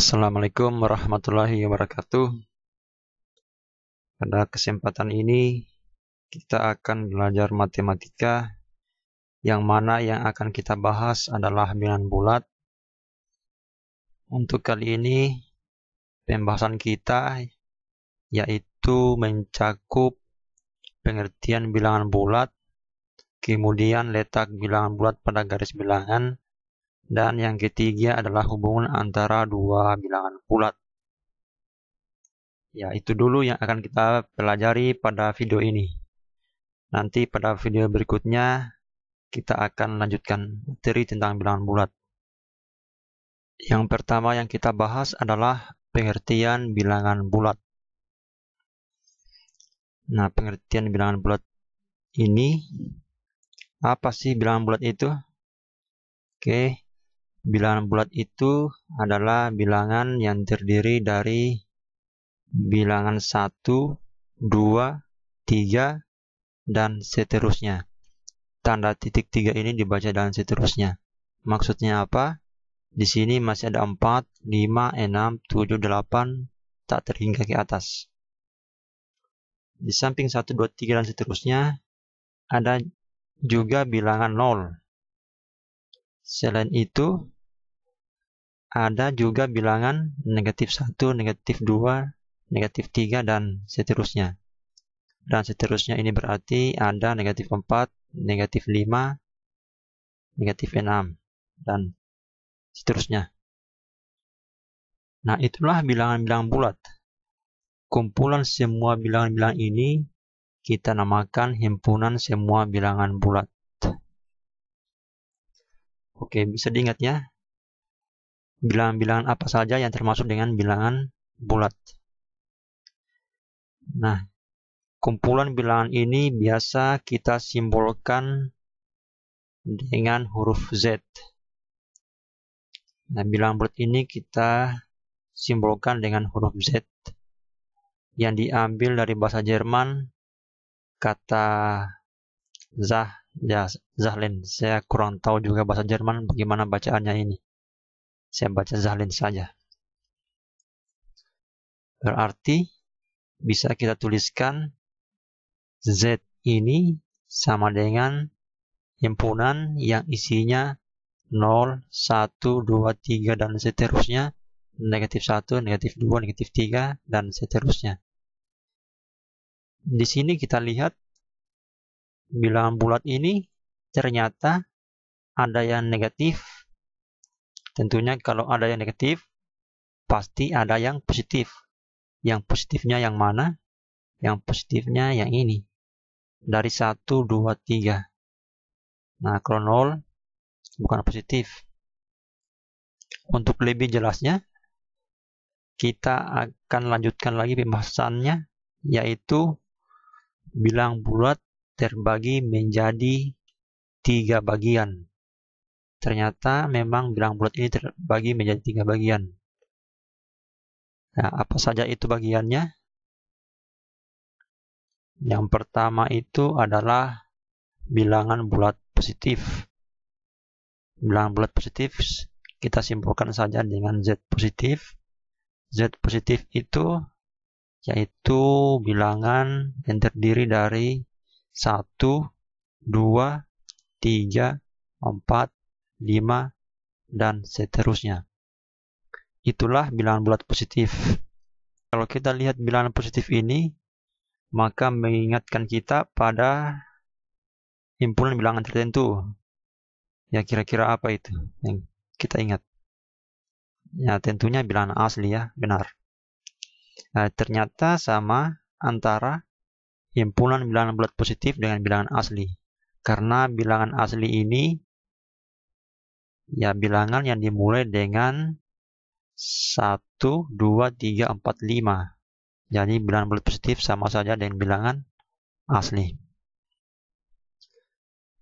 Assalamualaikum warahmatullahi wabarakatuh. Pada kesempatan ini kita akan belajar matematika, yang mana yang akan kita bahas adalah bilangan bulat. Untuk kali ini pembahasan kita yaitu mencakup pengertian bilangan bulat, kemudian letak bilangan bulat pada garis bilangan, dan yang ketiga adalah hubungan antara dua bilangan bulat. Ya, itu dulu yang akan kita pelajari pada video ini. Nanti pada video berikutnya kita akan lanjutkan materi tentang bilangan bulat. Yang pertama yang kita bahas adalah pengertian bilangan bulat. Nah, pengertian bilangan bulat ini, apa sih bilangan bulat itu? Oke, bilangan bulat itu adalah bilangan yang terdiri dari bilangan 1, 2, 3, dan seterusnya. Tanda titik 3 ini dibaca dan seterusnya. Maksudnya apa? Di sini masih ada 4, 5, 6, 7, 8, tak terhingga ke atas. Di samping 1, 2, 3, dan seterusnya, ada juga bilangan 0. Selain itu, ada juga bilangan negatif 1, negatif 2, negatif 3, dan seterusnya. Dan seterusnya ini berarti ada negatif 4, negatif 5, negatif 6, dan seterusnya. Nah, itulah bilangan-bilangan bulat. Kumpulan semua bilangan-bilangan ini kita namakan himpunan semua bilangan bulat. Oke, bisa diingat ya, bilangan-bilangan apa saja yang termasuk dengan bilangan bulat. Nah, kumpulan bilangan ini biasa kita simbolkan dengan huruf Z. Nah, bilangan bulat ini kita simbolkan dengan huruf Z yang diambil dari bahasa Jerman, kata Zahlen. Saya kurang tahu juga bahasa Jerman bagaimana bacaannya ini. Saya baca Zahlen saja. Berarti bisa kita tuliskan Z ini sama dengan himpunan yang isinya 0, 1, 2, 3, dan seterusnya, negatif 1, negatif 2, negatif 3, dan seterusnya. Di sini kita lihat bilangan bulat ini ternyata ada yang negatif. Tentunya kalau ada yang negatif, pasti ada yang positif. Yang positifnya yang mana? Yang positifnya yang ini. Dari 1, 2, 3. Nah, kalau 0 bukan positif. Untuk lebih jelasnya, kita akan lanjutkan lagi pembahasannya, yaitu bilangan bulat terbagi menjadi 3 bagian. Ternyata memang bilangan bulat ini terbagi menjadi 3 bagian. Nah, apa saja itu bagiannya? Yang pertama itu adalah bilangan bulat positif. Bilangan bulat positif kita simpulkan saja dengan Z positif. Z positif itu yaitu bilangan yang terdiri dari 1, 2, 3, 4, 5, dan seterusnya. Itulah bilangan bulat positif. Kalau kita lihat bilangan positif ini, maka mengingatkan kita pada himpunan bilangan tertentu. Ya, kira-kira apa itu yang kita ingat? Ya, tentunya bilangan asli ya, benar. Nah, ternyata sama antara himpunan bilangan bulat positif dengan bilangan asli. Karena bilangan asli ini ya bilangan yang dimulai dengan 1, 2, 3, 4, 5. Jadi bilangan bulat positif sama saja dengan bilangan asli.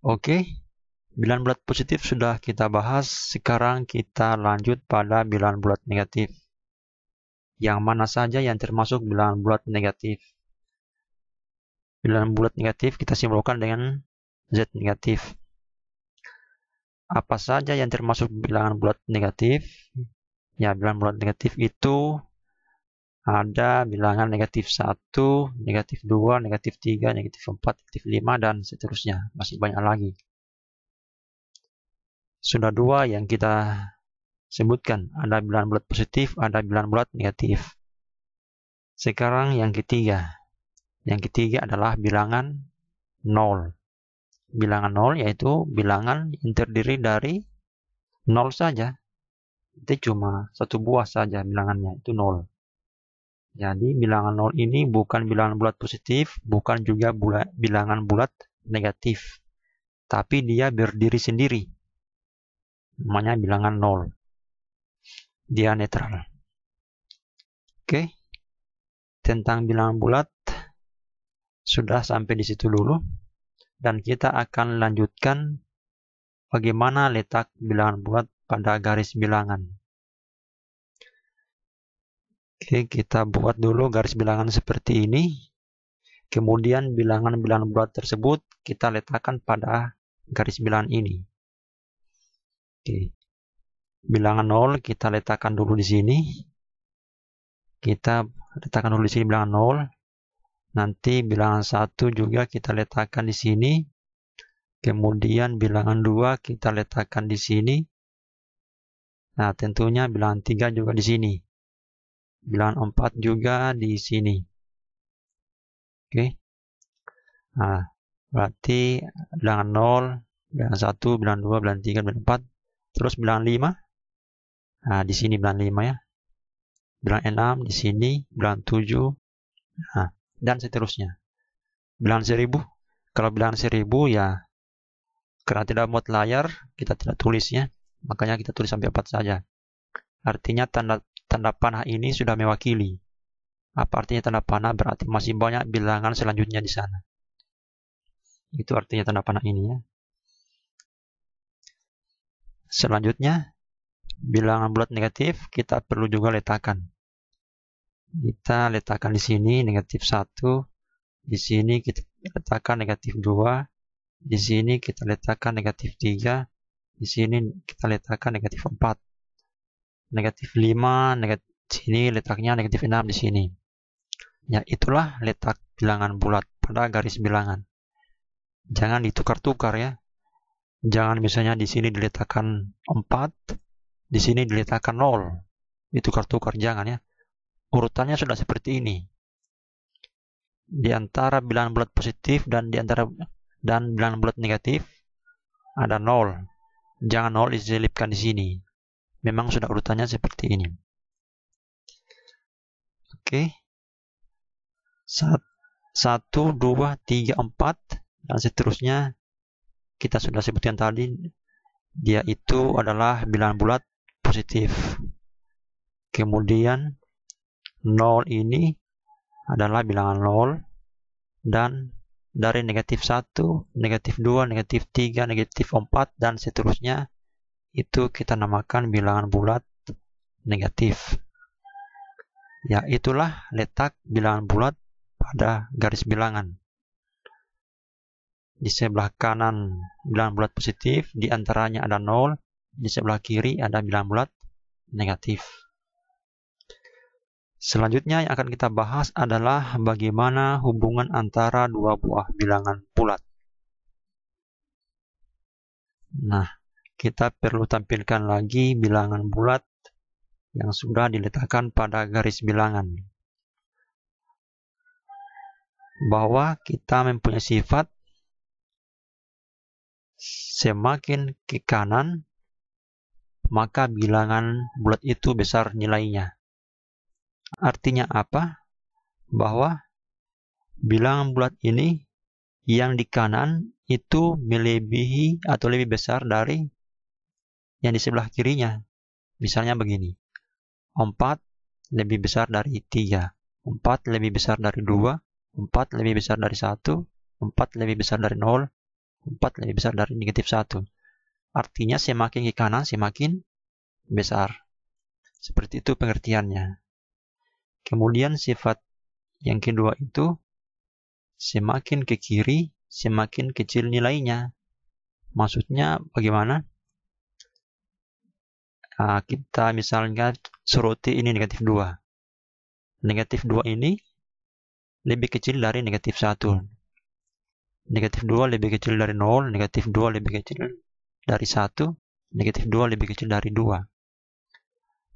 Oke, bilangan bulat positif sudah kita bahas. Sekarang kita lanjut pada bilangan bulat negatif. Yang mana saja yang termasuk bilangan bulat negatif? Bilangan bulat negatif kita simbolkan dengan Z negatif. Apa saja yang termasuk bilangan bulat negatif? Ya, bilangan bulat negatif itu ada bilangan negatif 1, negatif 2, negatif 3, negatif 4, negatif 5, dan seterusnya. Masih banyak lagi. Sudah 2 yang kita sebutkan. Ada bilangan bulat positif, ada bilangan bulat negatif. Sekarang yang ketiga. Yang ketiga adalah bilangan 0. Bilangan 0 yaitu bilangan yang terdiri dari 0 saja. Itu cuma satu buah saja bilangannya, itu 0. Jadi bilangan 0 ini bukan bilangan bulat positif, bukan juga bilangan bulat negatif. Tapi dia berdiri sendiri. Namanya bilangan 0. Dia netral. Oke. Tentang bilangan bulat sudah sampai di situ dulu. Dan kita akan lanjutkan bagaimana letak bilangan bulat pada garis bilangan. Oke, kita buat dulu garis bilangan seperti ini. Kemudian bilangan-bilangan bulat tersebut kita letakkan pada garis bilangan ini. Oke. Bilangan 0 kita letakkan dulu di sini. Kita letakkan dulu di sini bilangan 0. Nanti bilangan 1 juga kita letakkan di sini. Kemudian bilangan 2 kita letakkan di sini. Nah, tentunya bilangan 3 juga di sini. Bilangan 4 juga di sini. Oke. Nah, berarti bilangan 0, bilangan 1, bilangan 2, bilangan 3, bilangan 4. Terus bilangan 5. Nah, di sini bilangan 5 ya. Bilangan 6 di sini, bilangan 7. Nah, dan seterusnya. Bilangan 1000. Kalau bilangan 1000 ya, karena tidak muat layar, kita tidak tulis ya. Makanya kita tulis sampai 4 saja. Artinya tanda panah ini sudah mewakili. Apa artinya tanda panah? Berarti masih banyak bilangan selanjutnya di sana. Itu artinya tanda panah ini ya. Selanjutnya, bilangan bulat negatif kita perlu juga letakkan. Kita letakkan di sini negatif 1. Di sini kita letakkan negatif 2. Di sini kita letakkan negatif 3. Di sini kita letakkan negatif 4. Negatif 5, sini letaknya negatif 6 di sini. Ya, itulah letak bilangan bulat pada garis bilangan. Jangan ditukar-tukar ya. Jangan misalnya di sini diletakkan 4, di sini diletakkan 0. Ditukar-tukar, jangan ya. Urutannya sudah seperti ini. Di antara bilangan bulat positif dan bilangan bulat negatif ada 0. Jangan 0 diselipkan di sini. Memang sudah urutannya seperti ini. Oke. 1, 2, 3, 4 dan seterusnya kita sudah sebutkan tadi. Dia itu adalah bilangan bulat positif. Kemudian 0 ini adalah bilangan 0 dan dari negatif 1, negatif 2, negatif 3, negatif 4 dan seterusnya itu kita namakan bilangan bulat negatif. Ya, itulah letak bilangan bulat pada garis bilangan. Di sebelah kanan bilangan bulat positif, di antaranya ada 0, di sebelah kiri ada bilangan bulat negatif. Selanjutnya yang akan kita bahas adalah bagaimana hubungan antara dua buah bilangan bulat. Nah, kita perlu tampilkan lagi bilangan bulat yang sudah diletakkan pada garis bilangan. Bahwa kita mempunyai sifat semakin ke kanan, maka bilangan bulat itu besar nilainya. Artinya apa? Bahwa bilangan bulat ini yang di kanan itu melebihi atau lebih besar dari yang di sebelah kirinya. Misalnya begini. 4 lebih besar dari 3. 4 lebih besar dari 2. 4 lebih besar dari 1. 4 lebih besar dari 0. 4 lebih besar dari negatif 1. Artinya semakin ke kanan semakin besar. Seperti itu pengertiannya. Kemudian sifat yang kedua itu semakin ke kiri semakin kecil nilainya. Maksudnya bagaimana? kita misalnya soroti ini negatif 2. Negatif 2 ini lebih kecil dari negatif 1. Negatif 2 lebih kecil dari 0, negatif 2 lebih kecil dari 1, negatif 2 lebih kecil dari 2.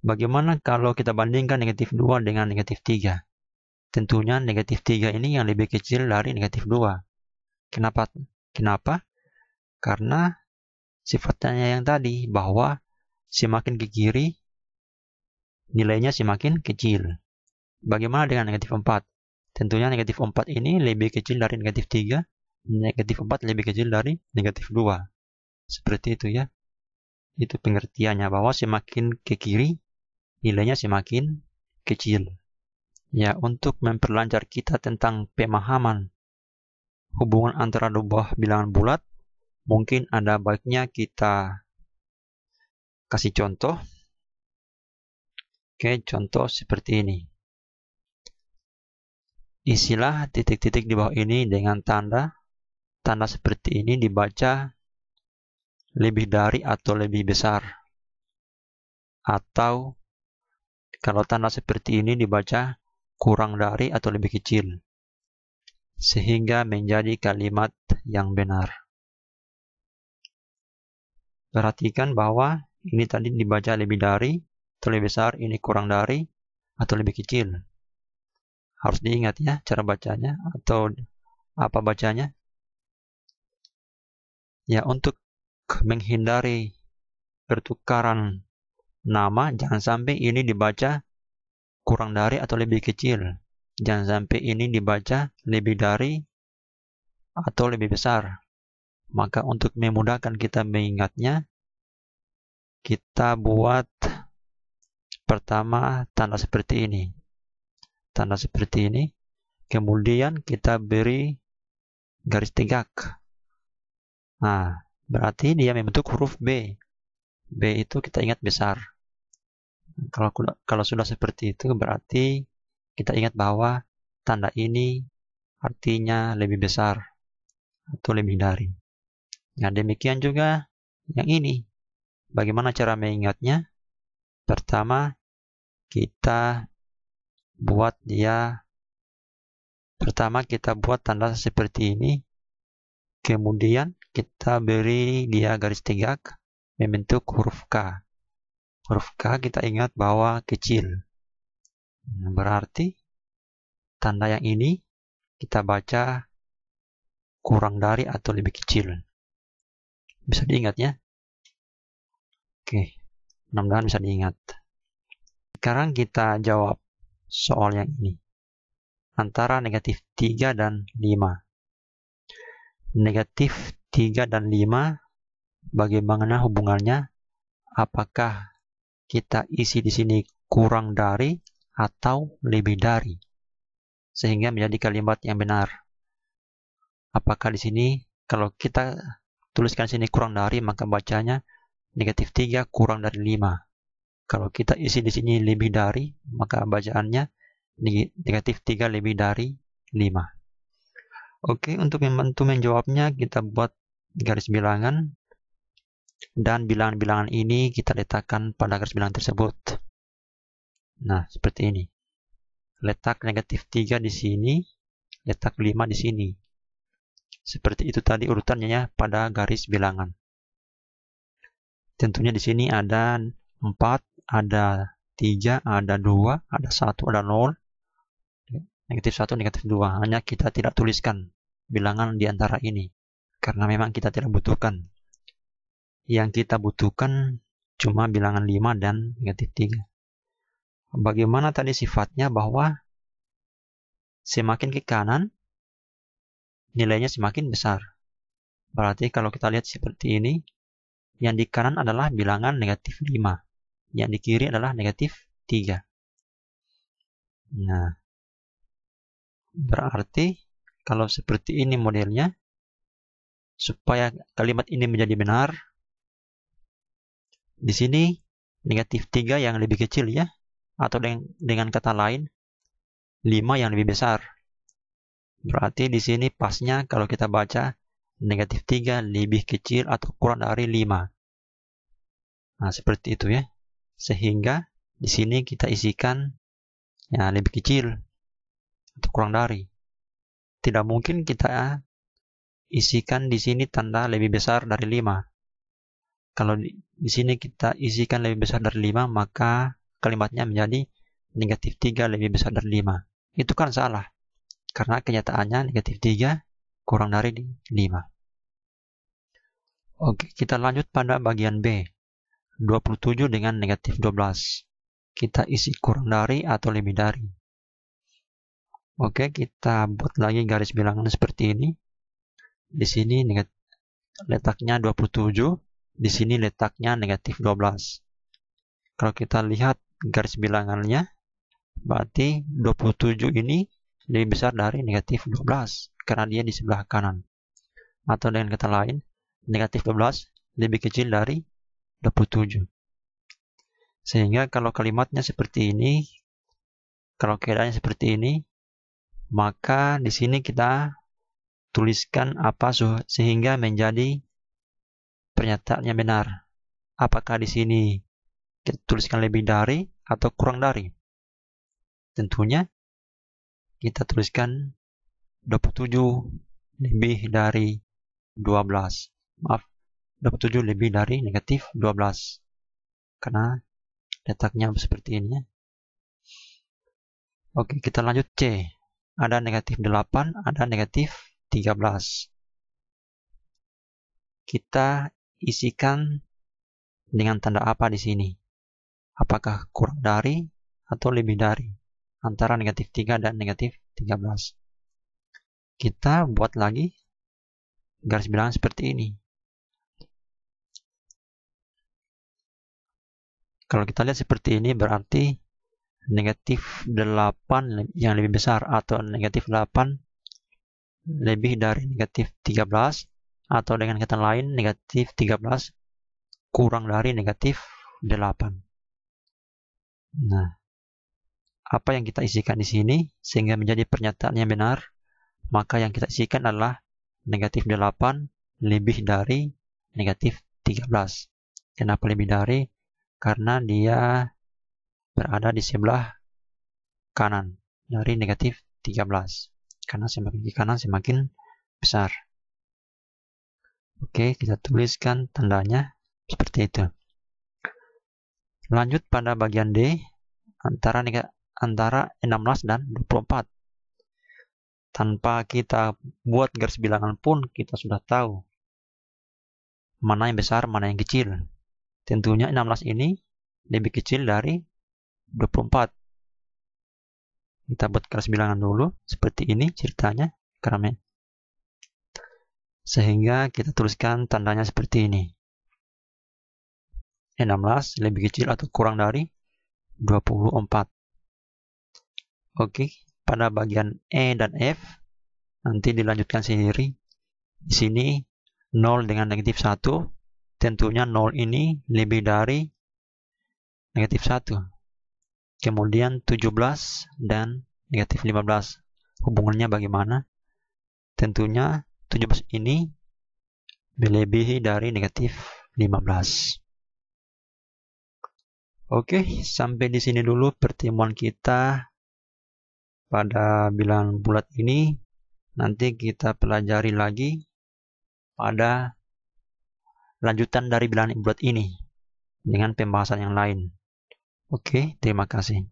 Bagaimana kalau kita bandingkan negatif 2 dengan negatif 3? Tentunya negatif 3 ini yang lebih kecil dari negatif 2. Kenapa? Karena sifatnya yang tadi, bahwa semakin ke kiri, nilainya semakin kecil. Bagaimana dengan negatif 4? Tentunya negatif 4 ini lebih kecil dari negatif 3, negatif 4 lebih kecil dari negatif 2. Seperti itu ya. Itu pengertiannya, bahwa semakin ke kiri, nilainya semakin kecil. Ya, untuk memperlancar kita tentang pemahaman hubungan antara dua bilangan bulat, mungkin ada baiknya kita kasih contoh. Oke, contoh seperti ini. Isilah titik-titik di bawah ini dengan tanda. Tanda seperti ini dibaca lebih dari atau lebih besar. Atau kalau tanda seperti ini dibaca kurang dari atau lebih kecil. Sehingga menjadi kalimat yang benar. Perhatikan bahwa ini tadi dibaca lebih dari atau lebih besar, ini kurang dari atau lebih kecil. Harus diingat ya cara bacanya atau apa bacanya. Ya, untuk menghindari pertukaran nama, jangan sampai ini dibaca kurang dari atau lebih kecil. Jangan sampai ini dibaca lebih dari atau lebih besar. Maka untuk memudahkan kita mengingatnya, kita buat pertama tanda seperti ini. Tanda seperti ini. Kemudian kita beri garis tegak. Nah, berarti dia membentuk huruf B. B itu kita ingat besar. Kalau sudah seperti itu, berarti kita ingat bahwa tanda ini artinya lebih besar atau lebih dari. Nah, demikian juga yang ini. Bagaimana cara mengingatnya? Pertama, kita buat tanda seperti ini. Kemudian kita beri dia garis tegak membentuk huruf K. Huruf K kita ingat bahwa kecil. Berarti tanda yang ini kita baca kurang dari atau lebih kecil. Bisa diingat ya? Oke, mudah-mudahan bisa diingat. Sekarang kita jawab soal yang ini. Antara negatif 3 dan 5. Negatif 3 dan 5, bagaimana hubungannya? Apakah kita isi di sini kurang dari atau lebih dari? Sehingga menjadi kalimat yang benar. Apakah di sini, kalau kita tuliskan sini kurang dari, maka bacanya negatif 3 kurang dari 5. Kalau kita isi di sini lebih dari, maka bacaannya negatif 3 lebih dari 5. Oke, untuk membantu menjawabnya, kita buat garis bilangan. Dan bilangan-bilangan ini kita letakkan pada garis bilangan tersebut. Nah, seperti ini. Letak negatif 3 di sini, letak 5 di sini. Seperti itu tadi urutannya ya pada garis bilangan. Tentunya di sini ada 4, ada 3, ada 2, ada 1, ada 0. Negatif 1, negatif 2. Hanya kita tidak tuliskan bilangan di antara ini. Karena memang kita tidak butuhkan. Yang kita butuhkan cuma bilangan 5 dan negatif 3. Bagaimana tadi sifatnya, bahwa semakin ke kanan, nilainya semakin besar. Berarti kalau kita lihat seperti ini, yang di kanan adalah bilangan negatif 5. Yang di kiri adalah negatif 3. Nah, berarti kalau seperti ini modelnya, supaya kalimat ini menjadi benar, di sini negatif 3 yang lebih kecil ya, atau dengan kata lain 5 yang lebih besar. Berarti di sini pasnya kalau kita baca negatif 3 lebih kecil atau kurang dari 5. Nah, seperti itu ya. Sehingga di sini kita isikan ya lebih kecil atau kurang dari. Tidak mungkin kita isikan di sini tanda lebih besar dari 5. Kalau di sini kita isikan lebih besar dari 5, maka kalimatnya menjadi negatif 3 lebih besar dari 5. Itu kan salah. Karena kenyataannya negatif 3 kurang dari 5. Oke, kita lanjut pada bagian B. 27 dengan negatif 12. Kita isi kurang dari atau lebih dari. Oke, kita buat lagi garis bilangan seperti ini. Di sini letaknya 27. Di sini letaknya negatif 12. Kalau kita lihat garis bilangannya, berarti 27 ini lebih besar dari negatif 12. Karena dia di sebelah kanan. Atau dengan kata lain, negatif 12 lebih kecil dari 27. Sehingga kalau kalimatnya seperti ini, kalau keadaannya seperti ini, maka di sini kita tuliskan apa sehingga menjadi pernyataannya benar. Apakah di sini kita tuliskan lebih dari atau kurang dari? Tentunya kita tuliskan 27 lebih dari 12. Maaf, 27 lebih dari negatif 12. Karena letaknya seperti ini. Oke, kita lanjut C. Ada negatif 8, ada negatif 13. Kita isikan dengan tanda apa di sini? Apakah kurang dari atau lebih dari? Antara negatif 3 dan negatif 13. Kita buat lagi garis bilangan seperti ini. Kalau kita lihat seperti ini berarti negatif 8 yang lebih besar atau negatif 8 lebih dari negatif 13 atau dengan kata lain negatif 13 kurang dari negatif 8. Nah, apa yang kita isikan di sini sehingga menjadi pernyataan yang benar? Maka yang kita isikan adalah negatif 8 lebih dari negatif 13. Kenapa lebih dari? Karena dia berada di sebelah kanan dari negatif 13. Karena semakin ke kanan semakin besar. Oke, kita tuliskan tandanya seperti itu. Lanjut pada bagian D, antara 16 dan 24. Tanpa kita buat garis bilangan pun kita sudah tahu mana yang besar, mana yang kecil. Tentunya 16 ini lebih kecil dari 24. Kita buat garis bilangan dulu seperti ini ceritanya, sehingga kita tuliskan tandanya seperti ini. 16 lebih kecil atau kurang dari 24. Oke, pada bagian E dan F nanti dilanjutkan sendiri. Di sini 0 dengan negatif 1. Tentunya 0 ini lebih dari negatif 1. Kemudian 17 dan negatif 15. Hubungannya bagaimana? Tentunya 17 ini melebihi dari negatif 15. Oke, sampai di sini dulu pertemuan kita pada bilangan bulat ini. Nanti kita pelajari lagi pada lanjutan dari bilangan bulat ini dengan pembahasan yang lain. Oke, terima kasih.